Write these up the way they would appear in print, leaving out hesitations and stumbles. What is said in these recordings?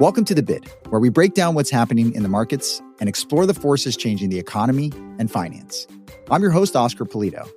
Welcome to The Bid, where we break down what's happening in the markets and explore the forces changing the economy and finance. I'm your host, Oscar Polito.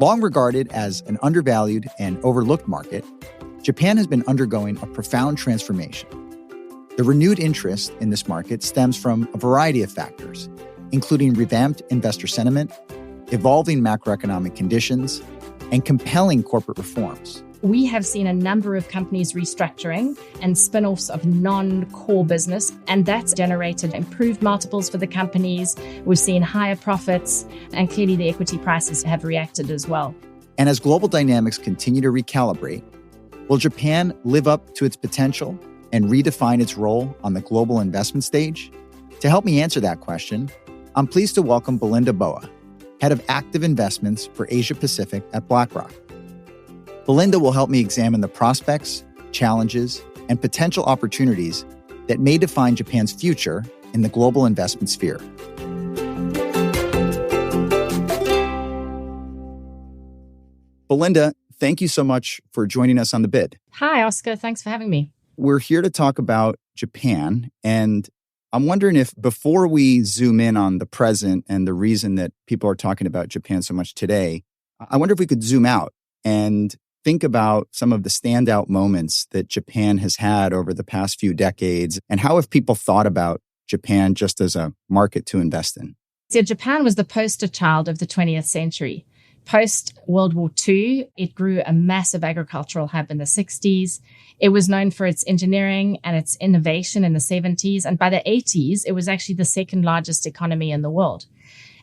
Long regarded as an undervalued and overlooked market, Japan has been undergoing a profound transformation. The renewed interest in this market stems from a variety of factors, including revamped investor sentiment, evolving macroeconomic conditions, and compelling corporate reforms. We have seen a number of companies restructuring and spin-offs of non-core business, and that's generated improved multiples for the companies. We've seen higher profits, and clearly the equity prices have reacted as well. And as global dynamics continue to recalibrate, will Japan live up to its potential and redefine its role on the global investment stage? To help me answer that question, I'm pleased to welcome Belinda Boa, Head of Active Investments for Asia Pacific at BlackRock. Belinda will help me examine the prospects, challenges, and potential opportunities that may define Japan's future in the global investment sphere. Belinda, thank you so much for joining us on The Bid. Hi, Oscar. Thanks for having me. We're here to talk about Japan, and I'm wondering if before we zoom in on the present and the reason that people are talking about Japan so much today, I wonder if we could zoom out and think about some of the standout moments that Japan has had over the past few decades, and how have people thought about Japan just as a market to invest in? So Japan was the poster child of the 20th century. Post-World War II, it grew a massive agricultural hub in the 60s. It was known for its engineering and its innovation in the 70s. And by the 80s, it was actually the second largest economy in the world.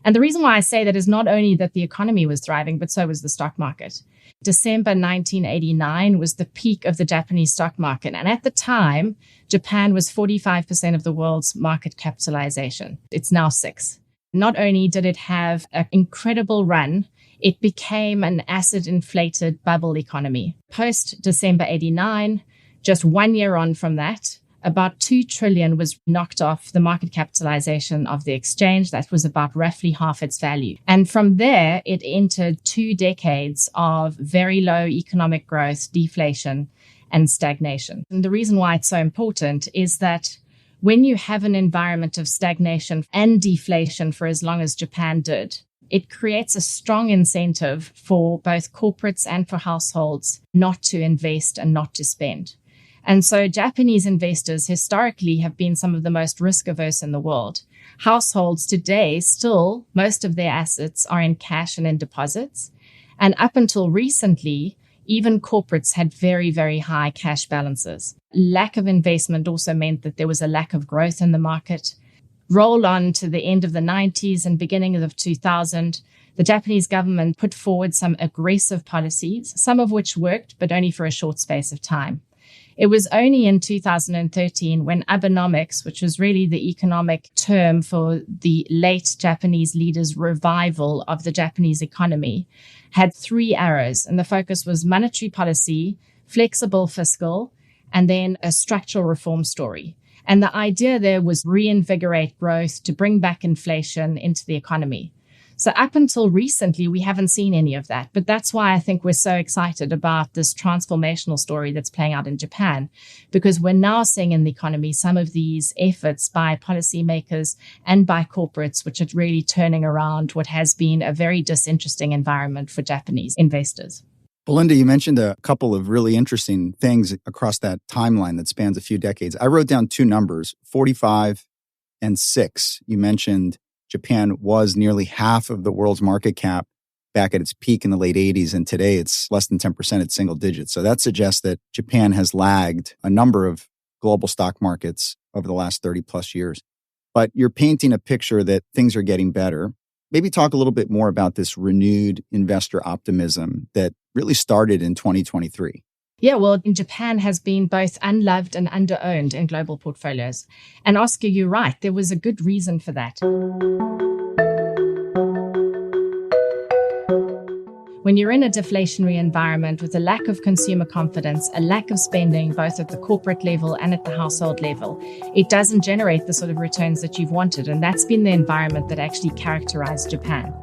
And the reason why I say that is not only that the economy was thriving, but so was the stock market. December 1989 was the peak of the Japanese stock market. And at the time, Japan was 45% of the world's market capitalization. It's now 6%. Not only did it have an incredible run, it became an asset-inflated bubble economy. Post-December 89, just 1 year on from that, about 2 trillion was knocked off the market capitalization of the exchange. That was about roughly half its value. And from there, it entered 2 decades of very low economic growth, deflation, and stagnation. And the reason why it's so important is that when you have an environment of stagnation and deflation for as long as Japan did, it creates a strong incentive for both corporates and for households not to invest and not to spend. And so Japanese investors historically have been some of the most risk-averse in the world. Households today, still, most of their assets are in cash and in deposits. And up until recently, even corporates had very, very high cash balances. Lack of investment also meant that there was a lack of growth in the market. Roll on to the end of the 90s and beginning of 2000, the Japanese government put forward some aggressive policies, some of which worked, but only for a short space of time. It was only in 2013 when Abenomics, which was really the economic term for the late Japanese leaders' revival of the Japanese economy, had 3 arrows. And the focus was monetary policy, flexible fiscal, and then a structural reform story. And the idea there was reinvigorate growth to bring back inflation into the economy. So up until recently, we haven't seen any of that. But that's why I think we're so excited about this transformational story that's playing out in Japan, because we're now seeing in the economy some of these efforts by policymakers and by corporates, which are really turning around what has been a very disinteresting environment for Japanese investors. Belinda, you mentioned a couple of really interesting things across that timeline that spans a few decades. I wrote down 2 numbers, 45 and 6. You mentioned Japan was nearly half of the world's market cap back at its peak in the late 80s, and today it's less than 10%, it's single digits. So that suggests that Japan has lagged a number of global stock markets over the last 30 plus years. But you're painting a picture that things are getting better. Maybe talk a little bit more about this renewed investor optimism that really started in 2023. Yeah, well, Japan has been both unloved and underowned in global portfolios. And Oscar, you're right. There was a good reason for that. When you're in a deflationary environment with a lack of consumer confidence, a lack of spending, both at the corporate level and at the household level, it doesn't generate the sort of returns that you've wanted. And that's been the environment that actually characterized Japan.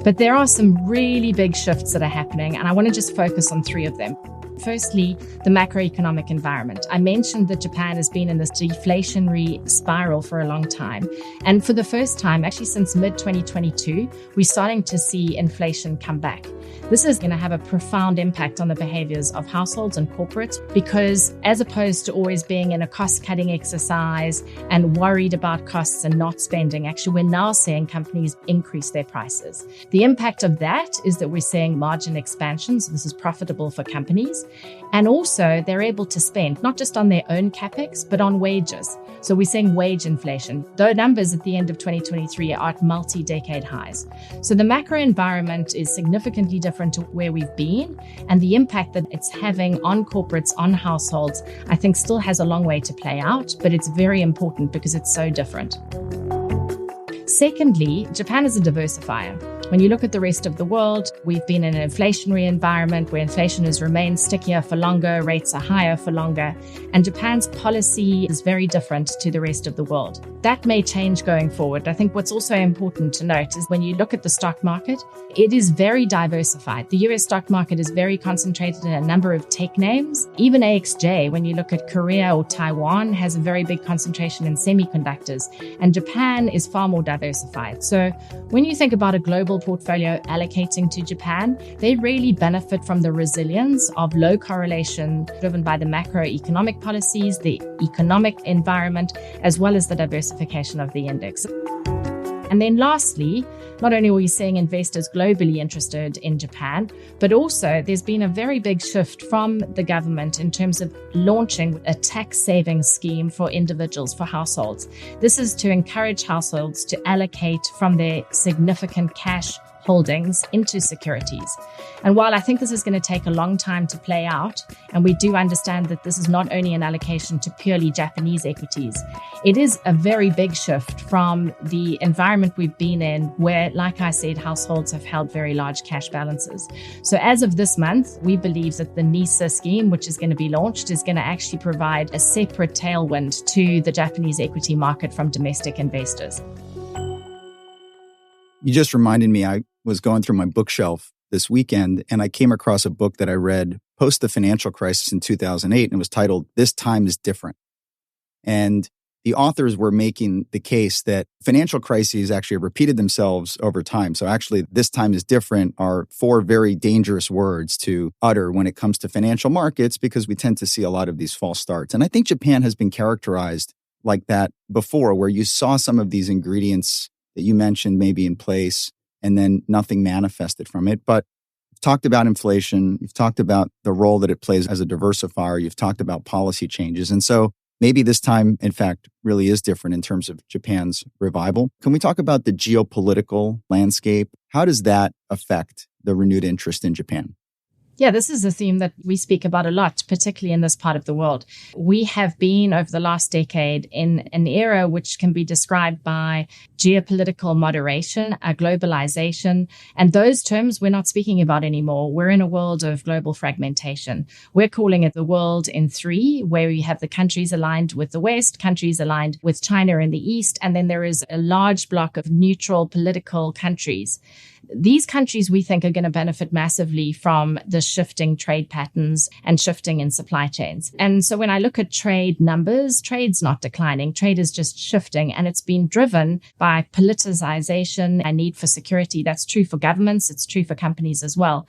But there are some really big shifts that are happening, and I want to just focus on 3 of them. Firstly, the macroeconomic environment. I mentioned that Japan has been in this deflationary spiral for a long time. And for the first time, actually since mid-2022, we're starting to see inflation come back. This is going to have a profound impact on the behaviors of households and corporates because as opposed to always being in a cost-cutting exercise and worried about costs and not spending, actually we're now seeing companies increase their prices. The impact of that is that we're seeing margin expansion. So this is profitable for companies. And also they're able to spend not just on their own capex, but on wages. So we're seeing wage inflation. Though numbers at the end of 2023 are at multi-decade highs. So the macro environment is significantly different to where we've been. And the impact that it's having on corporates, on households, I think still has a long way to play out, but it's very important because it's so different. Secondly, Japan is a diversifier. When you look at the rest of the world, we've been in an inflationary environment where inflation has remained stickier for longer, rates are higher for longer, and Japan's policy is very different to the rest of the world. That may change going forward. I think what's also important to note is when you look at the stock market, it is very diversified. The US stock market is very concentrated in a number of tech names. Even AXJ, when you look at Korea or Taiwan, has a very big concentration in semiconductors, and Japan is far more diversified. So when you think about a global portfolio allocating to Japan, they really benefit from the resilience of low correlation driven by the macroeconomic policies, the economic environment, as well as the diversification of the index. And then lastly, not only are we seeing investors globally interested in Japan, but also there's been a very big shift from the government in terms of launching a tax savings scheme for individuals, for households. This is to encourage households to allocate from their significant cash holdings into securities. And while I think this is going to take a long time to play out, and we do understand that this is not only an allocation to purely Japanese equities, it is a very big shift from the environment we've been in where, like I said, households have held very large cash balances. So as of this month, we believe that the NISA scheme, which is going to be launched, is going to actually provide a separate tailwind to the Japanese equity market from domestic investors. You just reminded me, I was going through my bookshelf this weekend and I came across a book that I read post the financial crisis in 2008 and it was titled, "This Time is Different." And the authors were making the case that financial crises actually repeated themselves over time. So actually, "this time is different" are four very dangerous words to utter when it comes to financial markets because we tend to see a lot of these false starts. And I think Japan has been characterized like that before, where you saw some of these ingredients that you mentioned maybe in place, and then nothing manifested from it. But you've talked about inflation. You've talked about the role that it plays as a diversifier. You've talked about policy changes. And so maybe this time, in fact, really is different in terms of Japan's revival. Can we talk about the geopolitical landscape? How does that affect the renewed interest in Japan? Yeah, this is a theme that we speak about a lot, particularly in this part of the world. We have been over the last decade in an era which can be described by geopolitical moderation, globalization, and those terms we're not speaking about anymore. We're in a world of global fragmentation. We're calling it the world in three, where we have the countries aligned with the West, countries aligned with China in the East, and then there is a large block of neutral political countries. These countries, we think, are going to benefit massively from the shifting trade patterns and shifting in supply chains. And so when I look at trade numbers, trade's not declining. Trade is just shifting, and it's been driven by politicization and need for security. That's true for governments. It's true for companies as well.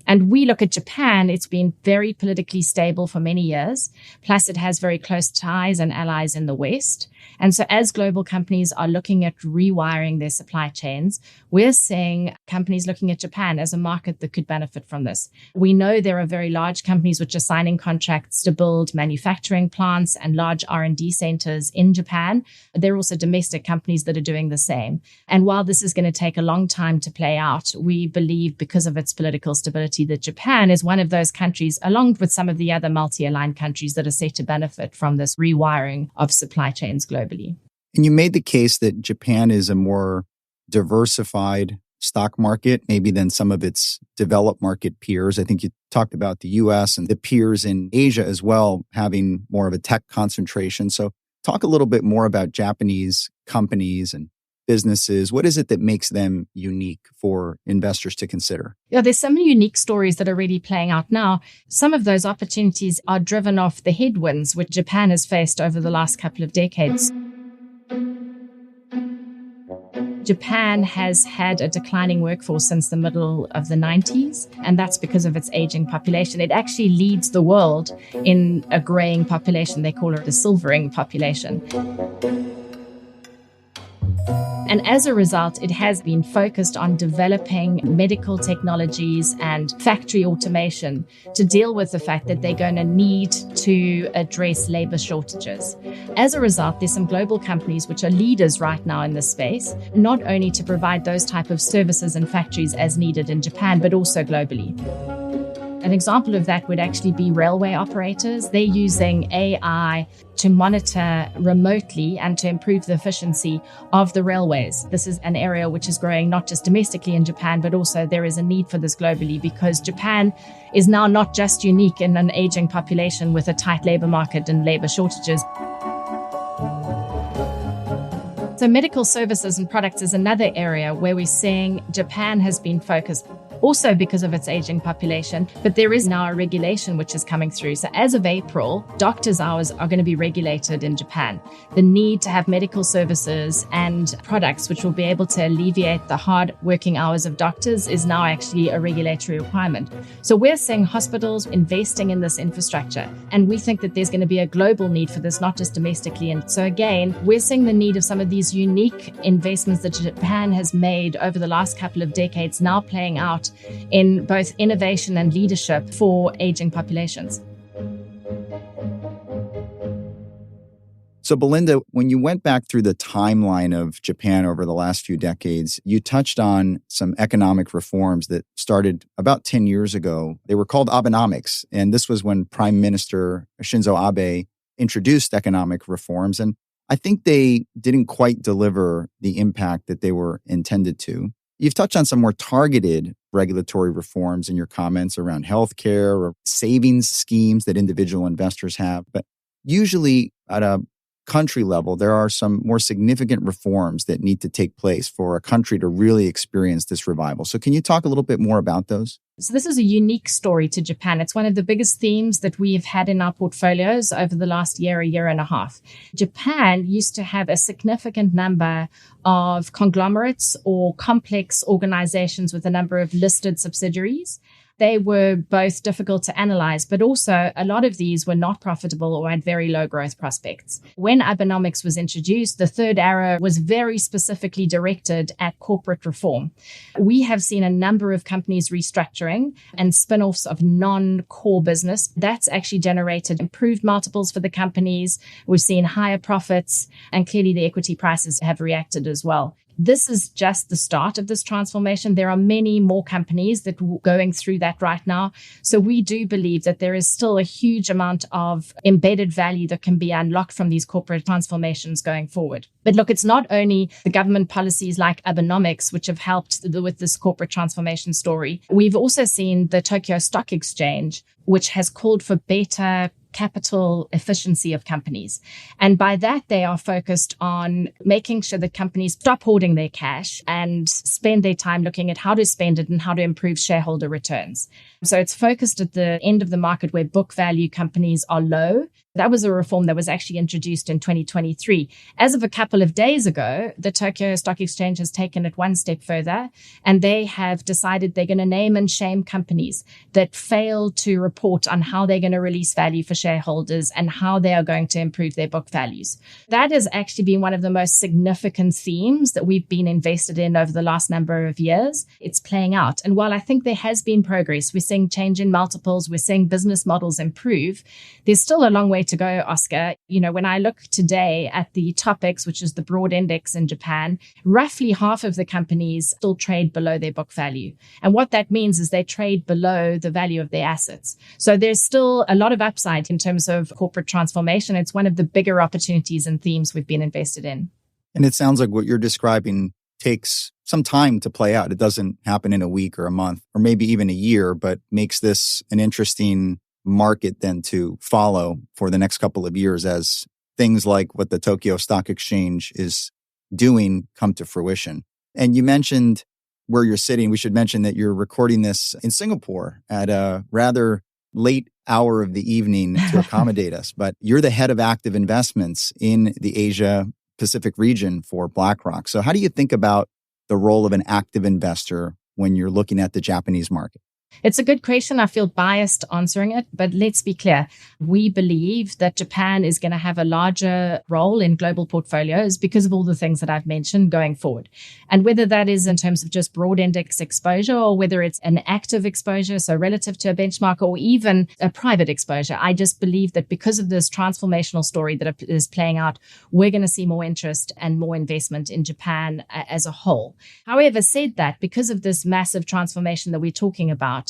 And we look at Japan, it's been very politically stable for many years. Plus, it has very close ties and allies in the West. And so as global companies are looking at rewiring their supply chains, we're seeing companies looking at Japan as a market that could benefit from this. We know there are very large companies which are signing contracts to build manufacturing plants and large R&D centers in Japan. There are also domestic companies that are doing the same. And while this is going to take a long time to play out, we believe because of its political stability that Japan is one of those countries, along with some of the other multi-aligned countries, that are set to benefit from this rewiring of supply chains globally. And you made the case that Japan is a more diversified stock market, maybe than some of its developed market peers. I think you talked about the US and the peers in Asia as well, having more of a tech concentration. So talk a little bit more about Japanese companies and businesses? What is it that makes them unique for investors to consider? Yeah, there's some unique stories that are really playing out now. Some of those opportunities are driven off the headwinds which Japan has faced over the last couple of decades. Japan has had a declining workforce since the middle of the 90s, and that's because of its aging population. It actually leads the world in a graying population. They call it the silvering population. And as a result, it has been focused on developing medical technologies and factory automation to deal with the fact that they're going to need to address labor shortages. As a result, there's some global companies which are leaders right now in this space, not only to provide those type of services and factories as needed in Japan, but also globally. An example of that would actually be railway operators. They're using AI to monitor remotely and to improve the efficiency of the railways. This is an area which is growing not just domestically in Japan, but also there is a need for this globally because Japan is now not just unique in an aging population with a tight labor market and labor shortages. So medical services and products is another area where we're seeing Japan has been focused also because of its aging population, but there is now a regulation which is coming through. So as of April, doctors' hours are going to be regulated in Japan. The need to have medical services and products which will be able to alleviate the hard working hours of doctors is now actually a regulatory requirement. So we're seeing hospitals investing in this infrastructure, and we think that there's going to be a global need for this, not just domestically. And so again, we're seeing the need of some of these unique investments that Japan has made over the last couple of decades now playing out in both innovation and leadership for aging populations. So, Belinda, when you went back through the timeline of Japan over the last few decades, you touched on some economic reforms that started about 10 years ago. They were called Abenomics, and this was when Prime Minister Shinzo Abe introduced economic reforms. And I think they didn't quite deliver the impact that they were intended to. You've touched on some more targeted regulatory reforms in your comments around healthcare or savings schemes that individual investors have. But usually at a country level, there are some more significant reforms that need to take place for a country to really experience this revival. So can you talk a little bit more about those? So this is a unique story to Japan. It's one of the biggest themes that we've had in our portfolios over the last year and a half. Japan used to have a significant number of conglomerates or complex organizations with a number of listed subsidiaries. They were both difficult to analyze, but also a lot of these were not profitable or had very low growth prospects. When Abenomics was introduced, the third arrow was very specifically directed at corporate reform. We have seen a number of companies restructuring and spin-offs of non-core business. That's actually generated improved multiples for the companies. We've seen higher profits, and clearly the equity prices have reacted as well. This is just the start of this transformation. There are many more companies that are going through that right now. So we do believe that there is still a huge amount of embedded value that can be unlocked from these corporate transformations going forward. But look, it's not only the government policies like Abenomics which have helped with this corporate transformation story. We've also seen the Tokyo Stock Exchange, which has called for better capital efficiency of companies. And by that, they are focused on making sure that companies stop hoarding their cash and spend their time looking at how to spend it and how to improve shareholder returns. So it's focused at the end of the market where book value companies are low. That was a reform that was actually introduced in 2023. As of a couple of days ago, the Tokyo Stock Exchange has taken it one step further, and they have decided they're going to name and shame companies that fail to report on how they're going to release value for shareholders and how they are going to improve their book values. That has actually been one of the most significant themes that we've been invested in over the last number of years. It's playing out. And while I think there has been progress, we're seeing change in multiples, we're seeing business models improve, there's still a long way to go, Oscar. You know, when I look today at the TOPIX, which is the broad index in Japan, roughly half of the companies still trade below their book value. And what that means is they trade below the value of their assets. So there's still a lot of upside in terms of corporate transformation. It's one of the bigger opportunities and themes we've been invested in. And it sounds like what you're describing takes some time to play out. It doesn't happen in a week or a month or maybe even a year, but makes this an interesting market then to follow for the next couple of years as things like what the Tokyo Stock Exchange is doing come to fruition. And you mentioned where you're sitting. We should mention that you're recording this in Singapore at a rather late hour of the evening to accommodate us. But you're the head of active investments in the Asia Pacific region for BlackRock. So how do you think about the role of an active investor when you're looking at the Japanese market? It's a good question. I feel biased answering it, but let's be clear. We believe that Japan is going to have a larger role in global portfolios because of all the things that I've mentioned going forward. And whether that is in terms of just broad index exposure or whether it's an active exposure, so relative to a benchmark, or even a private exposure, I just believe that because of this transformational story that is playing out, we're going to see more interest and more investment in Japan as a whole. However, said that, because of this massive transformation that we're talking about,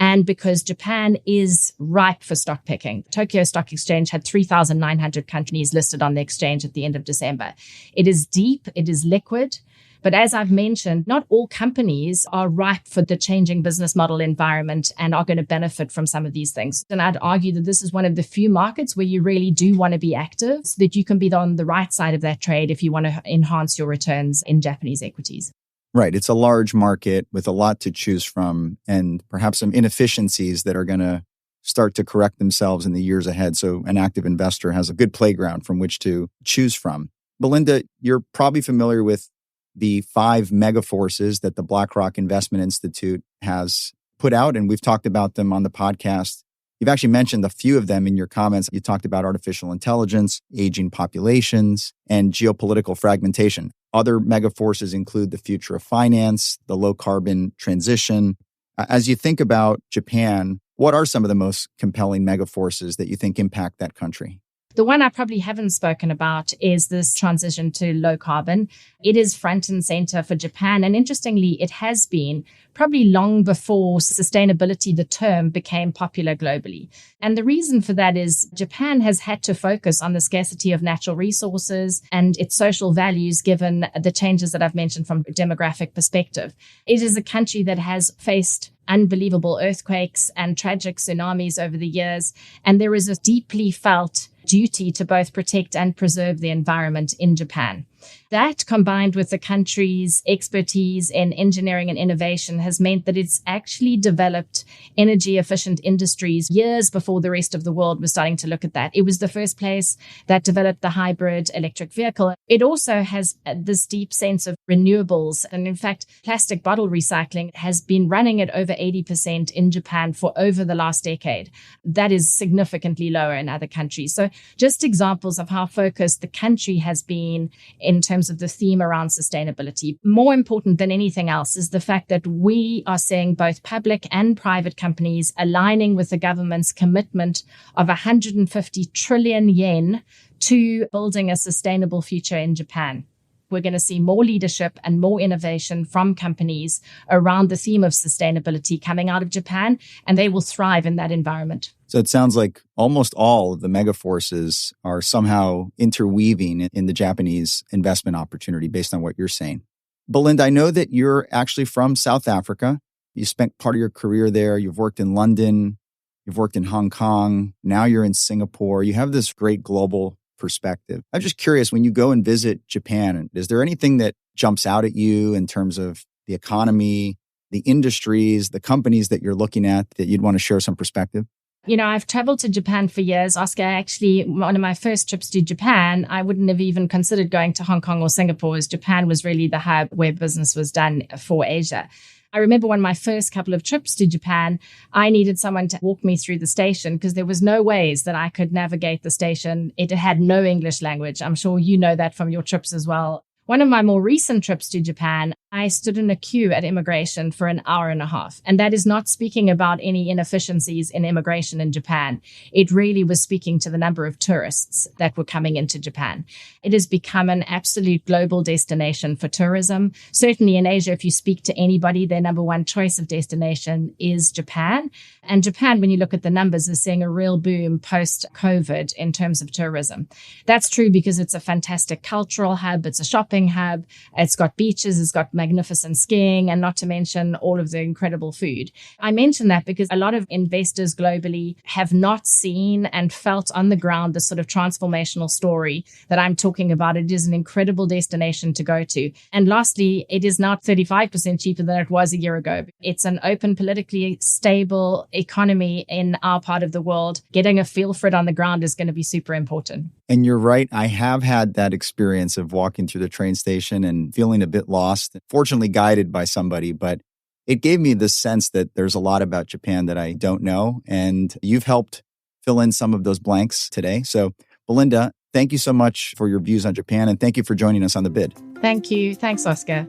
and because Japan is ripe for stock picking. Tokyo Stock Exchange had 3,900 companies listed on the exchange at the end of December. It is deep, it is liquid. But as I've mentioned, not all companies are ripe for the changing business model environment and are going to benefit from some of these things. And I'd argue that this is one of the few markets where you really do want to be active so that you can be on the right side of that trade if you want to enhance your returns in Japanese equities. Right. It's a large market with a lot to choose from and perhaps some inefficiencies that are going to start to correct themselves in the years ahead. So an active investor has a good playground from which to choose from. Belinda, you're probably familiar with the 5 mega forces that the BlackRock Investment Institute has put out, and we've talked about them on the podcast. You've actually mentioned a few of them in your comments. You talked about artificial intelligence, aging populations, and geopolitical fragmentation. Other mega forces include the future of finance, the low carbon transition. As you think about Japan, what are some of the most compelling mega forces that you think impact that country? The one I probably haven't spoken about is this transition to low carbon. It is front and center for Japan. And interestingly, it has been probably long before sustainability, the term, became popular globally. And the reason for that is Japan has had to focus on the scarcity of natural resources and its social values, given the changes that I've mentioned from a demographic perspective. It is a country that has faced unbelievable earthquakes and tragic tsunamis over the years. And there is a deeply felt duty to both protect and preserve the environment in Japan. That, combined with the country's expertise in engineering and innovation, has meant that it's actually developed energy-efficient industries years before the rest of the world was starting to look at that. It was the first place that developed the hybrid electric vehicle. It also has this deep sense of renewables. And in fact, plastic bottle recycling has been running at over 80% in Japan for over the last decade. That is significantly lower in other countries. So just examples of how focused the country has been in terms of the theme around sustainability. More important than anything else is the fact that we are seeing both public and private companies aligning with the government's commitment of 150 trillion yen to building a sustainable future in Japan. We're going to see more leadership and more innovation from companies around the theme of sustainability coming out of Japan, and they will thrive in that environment. So it sounds like almost all of the mega forces are somehow interweaving in the Japanese investment opportunity based on what you're saying. Belinda, I know that you're actually from South Africa. You spent part of your career there. You've worked in London. You've worked in Hong Kong. Now you're in Singapore. You have this great global perspective. I'm just curious, when you go and visit Japan, is there anything that jumps out at you in terms of the economy, the industries, the companies that you're looking at that you'd want to share some perspective? You know, I've traveled to Japan for years. Oscar, actually, one of my first trips to Japan, I wouldn't have even considered going to Hong Kong or Singapore, as Japan was really the hub where business was done for Asia. I remember on my first couple of trips to Japan, I needed someone to walk me through the station because there was no ways that I could navigate the station. It had no English language. I'm sure you know that from your trips as well. One of my more recent trips to Japan, I stood in a queue at immigration for an hour and a half. And that is not speaking about any inefficiencies in immigration in Japan. It really was speaking to the number of tourists that were coming into Japan. It has become an absolute global destination for tourism. Certainly in Asia, if you speak to anybody, their number one choice of destination is Japan. And Japan, when you look at the numbers, is seeing a real boom post-COVID in terms of tourism. That's true because it's a fantastic cultural hub. It's a shopping shopping hub. It's got beaches, it's got magnificent skiing, and not to mention all of the incredible food. I mention that because a lot of investors globally have not seen and felt on the ground the sort of transformational story that I'm talking about. It is an incredible destination to go to. And lastly, it is now 35% cheaper than it was a year ago. It's an open, politically stable economy in our part of the world. Getting a feel for it on the ground is going to be super important. And you're right. I have had that experience of walking through the train station and feeling a bit lost, fortunately guided by somebody, but it gave me the sense that there's a lot about Japan that I don't know. And you've helped fill in some of those blanks today. So Belinda, thank you so much for your views on Japan, and thank you for joining us on The Bid. Thank you. Thanks, Oscar.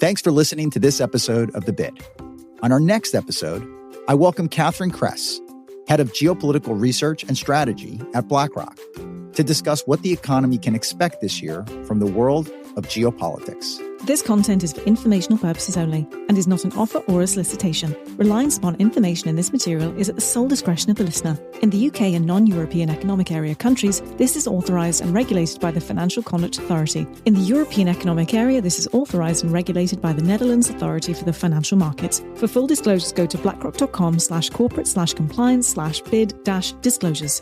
Thanks for listening to this episode of The Bid. On our next episode, I welcome Catherine Kress, head of geopolitical research and strategy at BlackRock, to discuss what the economy can expect this year from the world of geopolitics. This content is for informational purposes only and is not an offer or a solicitation. Reliance upon information in this material is at the sole discretion of the listener. In the UK and non-European Economic Area countries, this is authorised and regulated by the Financial Conduct Authority. In the European Economic Area, this is authorised and regulated by the Netherlands Authority for the Financial Markets. For full disclosures, go to blackrock.com/corporate/compliance/bid-disclosures.